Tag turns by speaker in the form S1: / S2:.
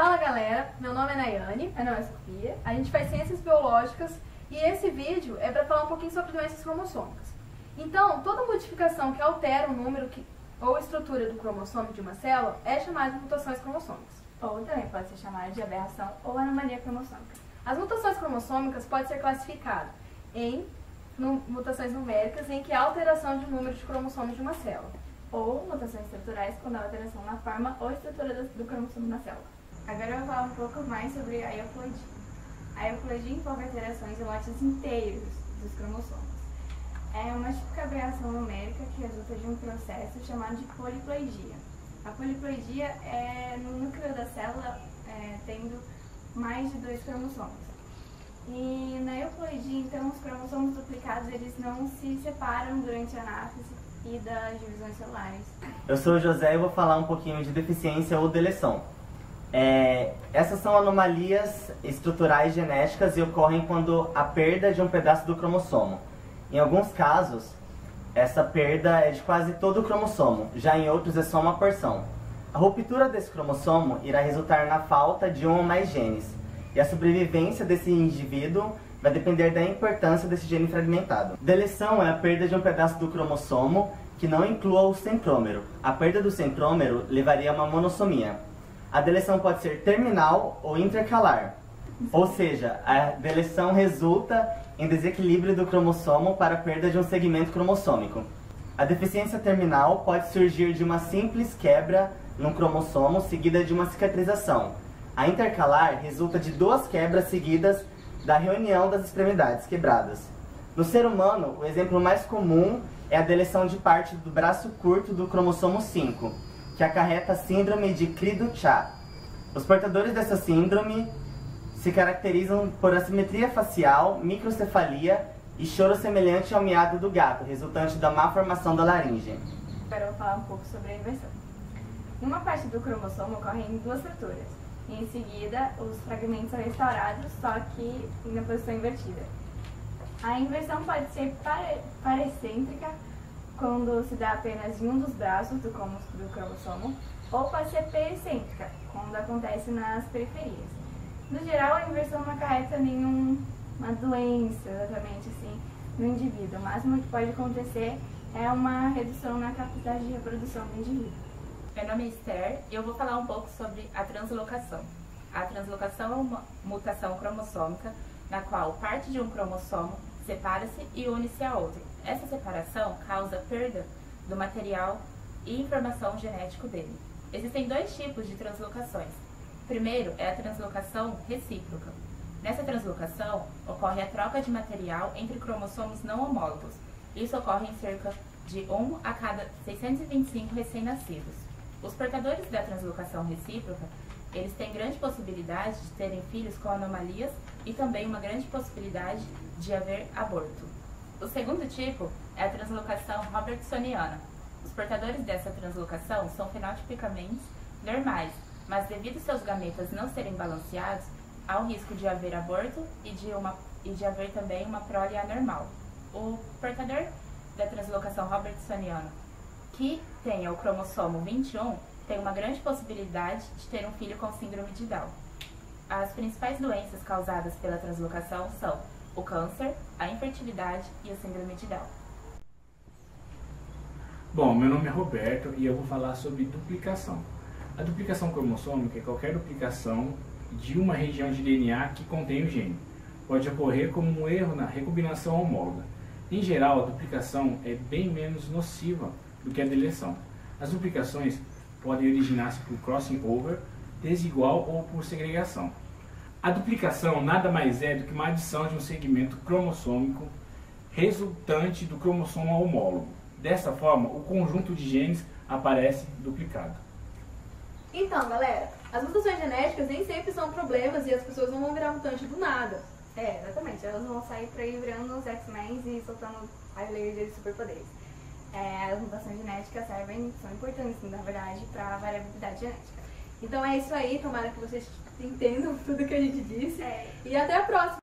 S1: Fala galera, meu nome é Nayane, meu nome é Sofia, a gente faz Ciências Biológicas e esse vídeo é para falar um pouquinho sobre doenças cromossômicas. Então, toda modificação que altera o número ou a estrutura do cromossomo de uma célula é chamada de mutações cromossômicas.
S2: Ou também pode ser chamada de aberração ou anomalia cromossômica.
S1: As mutações cromossômicas podem ser classificadas em mutações numéricas, em que há alteração de número de cromossomos de uma célula.
S2: Ou mutações estruturais, quando há alteração na forma ou estrutura do cromossomo na célula. Agora eu vou falar um pouco mais sobre a euploidia. A euploidia envolve alterações em lotes inteiros dos cromossomos. É uma típica aberração numérica que resulta de um processo chamado de poliploidia. A poliploidia é no núcleo da célula tendo mais de 2 cromossomos. E na euploidia, então, os cromossomos duplicados eles não se separam durante a anáfise e das divisões celulares.
S3: Eu sou o José e vou falar um pouquinho de deficiência ou deleção. Essas são anomalias estruturais genéticas e ocorrem quando há perda de um pedaço do cromossomo. Em alguns casos, essa perda é de quase todo o cromossomo, já em outros é só uma porção. A ruptura desse cromossomo irá resultar na falta de um ou mais genes, e a sobrevivência desse indivíduo vai depender da importância desse gene fragmentado. Deleção é a perda de um pedaço do cromossomo que não inclua o centrômero. A perda do centrômero levaria a uma monossomia. A deleção pode ser terminal ou intercalar, ou seja, a deleção resulta em desequilíbrio do cromossomo para a perda de um segmento cromossômico. A deficiência terminal pode surgir de uma simples quebra no cromossomo seguida de uma cicatrização. A intercalar resulta de 2 quebras seguidas da reunião das extremidades quebradas. No ser humano, o exemplo mais comum é a deleção de parte do braço curto do cromossomo 5, que acarreta a síndrome de Cri-du-Chat. Os portadores dessa síndrome se caracterizam por assimetria facial, microcefalia e choro semelhante ao miado do gato, resultante da má formação da laringe.
S2: Agora eu vou falar um pouco sobre a inversão. Uma parte do cromossomo ocorre em 2 fraturas. Em seguida, os fragmentos são restaurados, só que na posição invertida. A inversão pode ser parecêntrica, quando se dá apenas em um dos braços do cromossomo, ou pode ser pericêntrica, quando acontece nas periferias. No geral, a inversão não acarreta nenhuma doença, exatamente assim, no indivíduo. O máximo que pode acontecer é uma redução na capacidade de reprodução do indivíduo.
S4: Meu nome é Esther e eu vou falar um pouco sobre a translocação. A translocação é uma mutação cromossômica na qual parte de um cromossomo separa-se e une-se a outro. Essa separação causa perda do material e informação genético dele. Existem 2 tipos de translocações. Primeiro é a translocação recíproca. Nessa translocação, ocorre a troca de material entre cromossomos não homólogos. Isso ocorre em cerca de 1 a cada 625 recém-nascidos. Os portadores da translocação recíproca, eles têm grande possibilidade de terem filhos com anomalias e também uma grande possibilidade de haver aborto. O segundo tipo é a translocação robertsoniana. Os portadores dessa translocação são fenotipicamente normais, mas devido seus gametas não serem balanceados, há o risco de haver aborto e de haver também uma prole anormal. O portador da translocação robertsoniana que tenha o cromossomo 21 tem uma grande possibilidade de ter um filho com síndrome de Down. As principais doenças causadas pela translocação são o câncer, a infertilidade e a síndrome de Down.
S5: Bom, meu nome é Roberto e eu vou falar sobre duplicação. A duplicação cromossômica é qualquer duplicação de uma região de DNA que contém o gene. Pode ocorrer como um erro na recombinação homóloga. Em geral, a duplicação é bem menos nociva do que a deleção. As duplicações podem originar-se por crossing over, desigual ou por segregação. A duplicação nada mais é do que uma adição de um segmento cromossômico resultante do cromossomo homólogo. Dessa forma, o conjunto de genes aparece duplicado.
S1: Então, galera, as mutações genéticas nem sempre são problemas e as pessoas não vão virar mutante do nada.
S2: Exatamente. Elas vão sair por aí virando os X-Men e soltando as leis de superpoderes. As mutações genéticas são importantes, na verdade, para a variabilidade genética.
S1: Então é isso aí, tomara que vocês entendam tudo que a gente disse. E até a próxima!